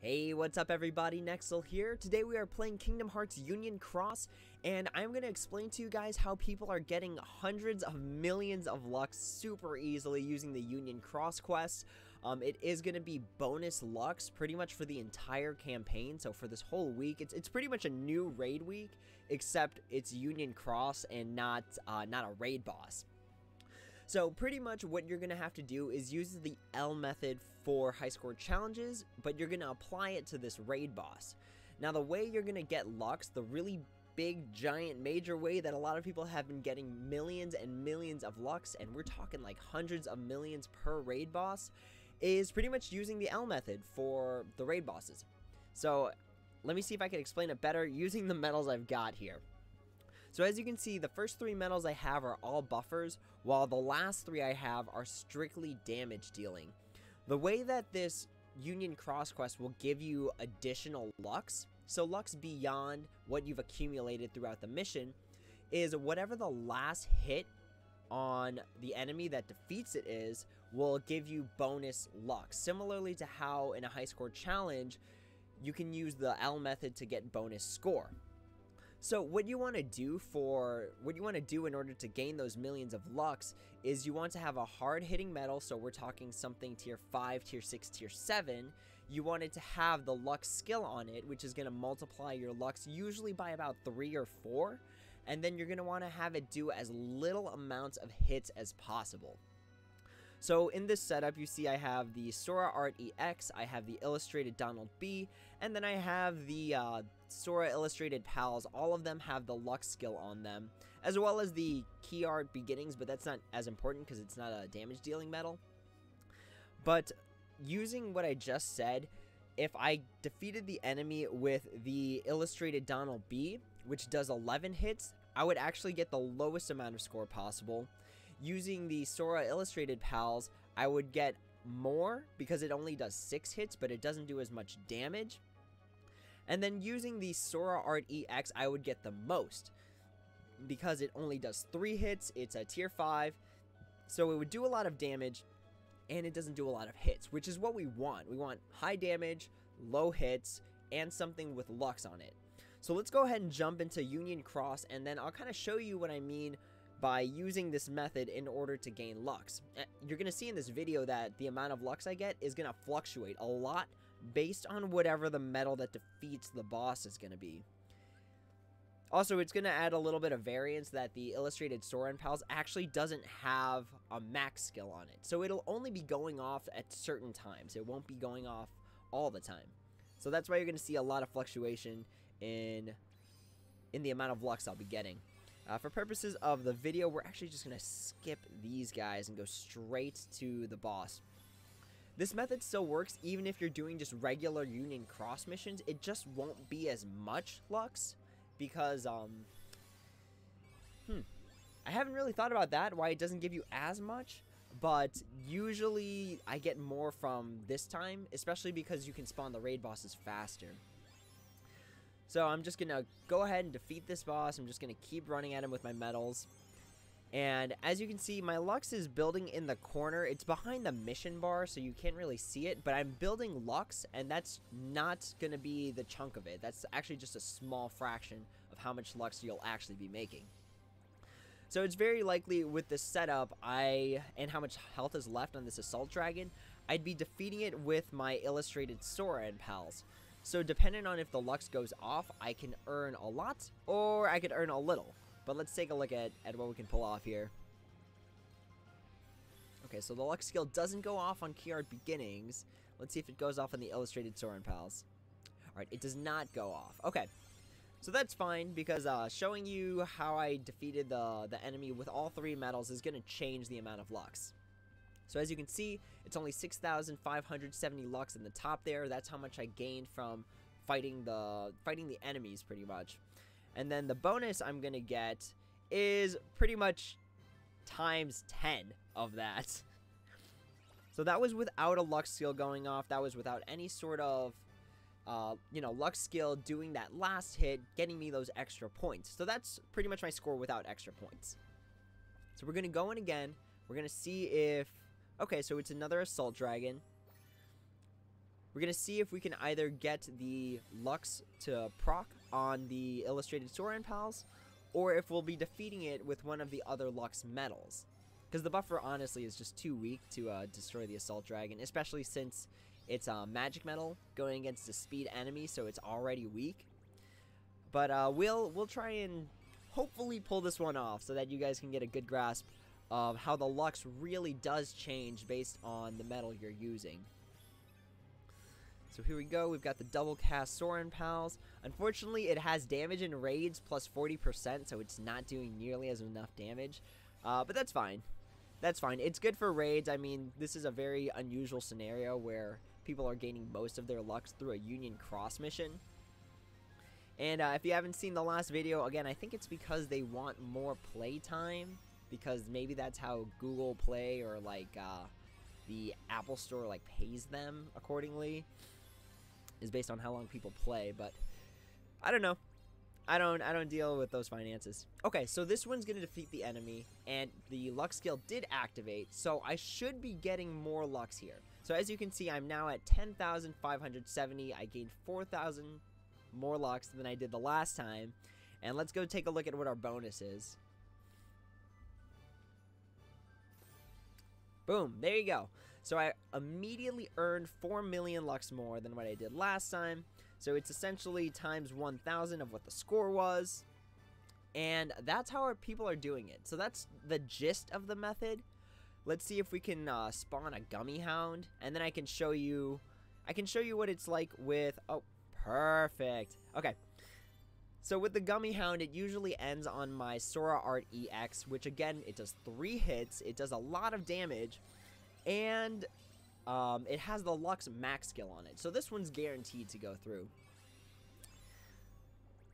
Hey, what's up everybody, Nexel here. Today we are playing Kingdom Hearts Union Cross, and I'm going to explain to you guys how people are getting hundreds of millions of Lux super easily using the Union Cross quest. It is going to be bonus Lux pretty much for the entire campaign, so for this whole week. It's pretty much a new raid week, except it's Union Cross and not a raid boss. So pretty much what you're going to have to do is use the L method for high score challenges, but you're going to apply it to this raid boss. Now the way you're going to get Lux, the really big, giant, major way that a lot of people have been getting millions and millions of Lux, and we're talking like hundreds of millions per raid boss, is pretty much using the L method for the raid bosses. So let me see if I can explain it better using the medals I've got here. So as you can see, the first 3 medals I have are all buffers, while the last 3 I have are strictly damage dealing. The way that this Union Cross quest will give you additional Lux, so Lux beyond what you've accumulated throughout the mission, is whatever the last hit on the enemy that defeats it is, will give you bonus Lux. Similarly to how in a high score challenge, you can use the L method to get bonus score. So what you want to do in order to gain those millions of Lux is you want to have a hard hitting medal. So we're talking something tier 5, tier 6, tier 7. You want it to have the Lux skill on it, which is going to multiply your Lux usually by about 3 or 4. And then you're going to want to have it do as little amounts of hits as possible. So in this setup, you see I have the Sora Art EX, I have the Illustrated Donald B, and then I have the Sora Illustrated Pals. All of them have the Lux skill on them, as well as the Key Art Beginnings, but that's not as important because it's not a damage dealing medal. But using what I just said, if I defeated the enemy with the Illustrated Donald B, which does 11 hits, I would actually get the lowest amount of score possible. Using the Sora Illustrated Pals, I would get more because it only does 6 hits, but it doesn't do as much damage. And then using the Sora Art EX, I would get the most because it only does 3 hits. It's a tier 5, so it would do a lot of damage, and it doesn't do a lot of hits, which is what we want. We want high damage, low hits, and something with Lux on it. So let's go ahead and jump into Union Cross, and then I'll kind of show you what I mean by using this method in order to gain Lux. You're going to see in this video that the amount of Lux I get is going to fluctuate a lot based on whatever the medal that defeats the boss is going to be. Also, it's going to add a little bit of variance that the Illustrated Sora and Pals actually doesn't have a max skill on it. So it'll only be going off at certain times. It won't be going off all the time. So that's why you're going to see a lot of fluctuation in the amount of Lux I'll be getting. For purposes of the video, we're actually just going to skip these guys and go straight to the boss. This method still works even if you're doing just regular Union Cross missions. It just won't be as much Lux because, I haven't really thought about that, why it doesn't give you as much. But usually I get more from this time, especially because you can spawn the raid bosses faster. So I'm just going to go ahead and defeat this boss. I'm just going to keep running at him with my medals. And as you can see, my Lux is building in the corner. It's behind the mission bar, so you can't really see it. But I'm building Lux, and that's not going to be the chunk of it. That's actually just a small fraction of how much Lux you'll actually be making. So it's very likely with this setup, and how much health is left on this Assault Dragon, I'd be defeating it with my Illustrated Sora and Pals. So depending on if the Lux goes off, I can earn a lot, or I could earn a little. But let's take a look at what we can pull off here. Okay, so the Lux skill doesn't go off on Key Art Beginnings. Let's see if it goes off on the Illustrated Sora and Pals. Alright, it does not go off. Okay, so that's fine, because showing you how I defeated the enemy with all 3 medals is going to change the amount of Lux. So as you can see, it's only 6,570 Lux in the top there. That's how much I gained from fighting the enemies pretty much. And then the bonus I'm going to get is pretty much times 10 of that. So that was without a Lux skill going off. That was without any sort of, Lux skill doing that last hit, getting me those extra points. So that's pretty much my score without extra points. So we're going to go in again. We're going to see if... Okay, so it's another Assault Dragon. We're going to see if we can either get the Lux to proc on the Illustrated Soran Pals, or if we'll be defeating it with one of the other Lux medals. Because the buffer, honestly, is just too weak to destroy the Assault Dragon, especially since it's a magic metal going against a speed enemy, so it's already weak. But we'll try and hopefully pull this one off so that you guys can get a good grasp of how the Lux really does change based on the metal you're using. So here we go, we've got the double cast Soran Pals. Unfortunately, it has damage in raids plus 40%, so it's not doing nearly as enough damage. But that's fine. That's fine. It's good for raids. I mean, this is a very unusual scenario where people are gaining most of their Lux through a Union Cross mission. And if you haven't seen the last video, again, I think it's because they want more play time. Because maybe that's how Google Play or, like, the Apple Store, like, pays them accordingly. Is based on how long people play, but I don't know. I don't deal with those finances. Okay, so this one's gonna defeat the enemy, and the Lux skill did activate, so I should be getting more Lux here. So as you can see, I'm now at 10,570. I gained 4,000 more Lux than I did the last time. And let's go take a look at what our bonus is. Boom, there you go. So I immediately earned 4 million Lux more than what I did last time. So it's essentially times 1,000 of what the score was. And that's how our people are doing it. So that's the gist of the method. Let's see if we can spawn a Gummy Hound. And then I can show you what it's like with... Oh, perfect. Okay. So with the Gummy Hound, it usually ends on my Sora Art EX, which again, it does 3 hits. It does a lot of damage. And it has the Lux max skill on it. So this one's guaranteed to go through.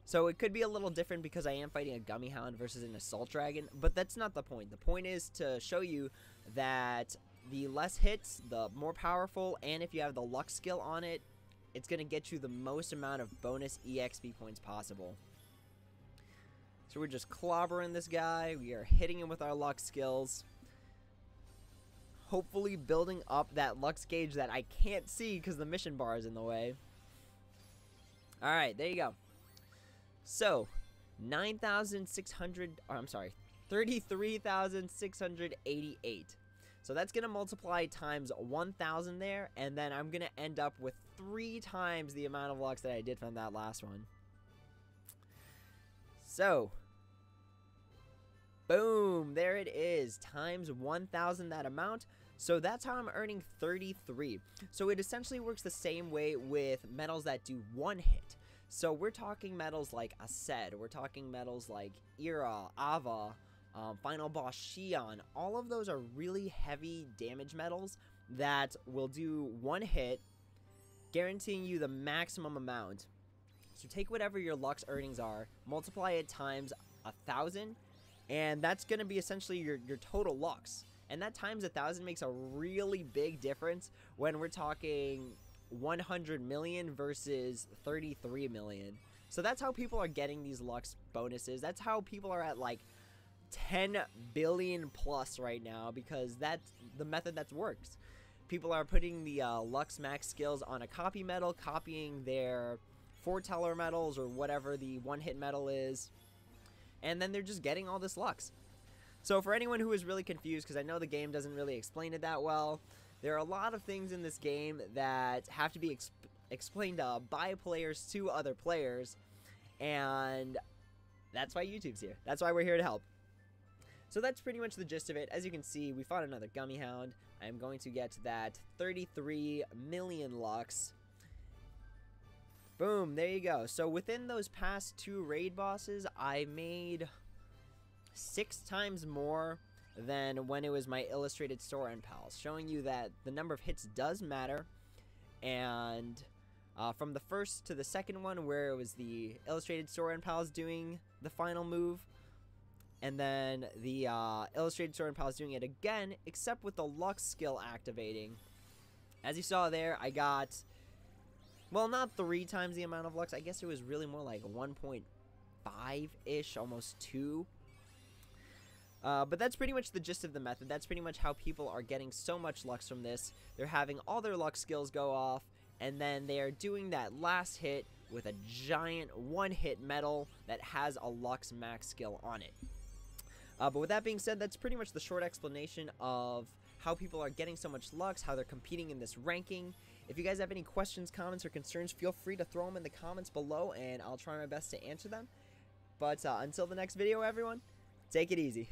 So it could be a little different because I am fighting a Gummy Hound versus an Assault Dragon. But that's not the point. The point is to show you that the less hits, the more powerful. And if you have the Lux skill on it, it's going to get you the most amount of bonus EXP points possible. So we're just clobbering this guy. We are hitting him with our Lux skills. Hopefully building up that Lux gauge that I can't see because the mission bar is in the way. Alright, there you go. So, 33,688. So that's going to multiply times 1,000 there, and then I'm going to end up with 3 times the amount of Lux that I did from that last one. So, boom, there it is, times 1,000 that amount. So that's how I'm earning 33. So it essentially works the same way with medals that do 1 hit. So we're talking medals like Aced, we're talking medals like Era, Ava, Final Boss Xion. All of those are really heavy damage medals that will do 1 hit, guaranteeing you the maximum amount. So take whatever your Lux earnings are, multiply it times 1,000, and that's going to be essentially your total Lux. And that times 1,000 makes a really big difference when we're talking 100 million versus 33 million. So that's how people are getting these Lux bonuses. That's how people are at like 10 billion plus right now, because that's the method that works. People are putting the Lux max skills on a copy medal, copying their foreteller medals or whatever the one-hit medal is, and then they're just getting all this Lux. So for anyone who is really confused, because I know the game doesn't really explain it that well, there are a lot of things in this game that have to be explained by players to other players, and that's why YouTube's here. That's why we're here to help. So that's pretty much the gist of it. As you can see, we fought another Gummy Hound. I am going to get that 33 million Lux. Boom, there you go. So within those past 2 raid bosses, I made 6 times more than when it was my Illustrated Soran Pals, showing you that the number of hits does matter. And from the first to the second one, where it was the Illustrated Soran Pals doing the final move, and then the Illustrated Soran Pals doing it again, except with the Lux skill activating. As you saw there, I got, well, not 3 times the amount of Lux. I guess it was really more like 1.5-ish, almost 2. But that's pretty much the gist of the method. That's pretty much how people are getting so much Lux from this. They're having all their Lux skills go off, and then they are doing that last hit with a giant one-hit medal that has a Lux max skill on it. But with that being said, that's pretty much the short explanation of how people are getting so much Lux, how they're competing in this ranking. If you guys have any questions, comments, or concerns, feel free to throw them in the comments below, and I'll try my best to answer them. But until the next video, everyone, take it easy.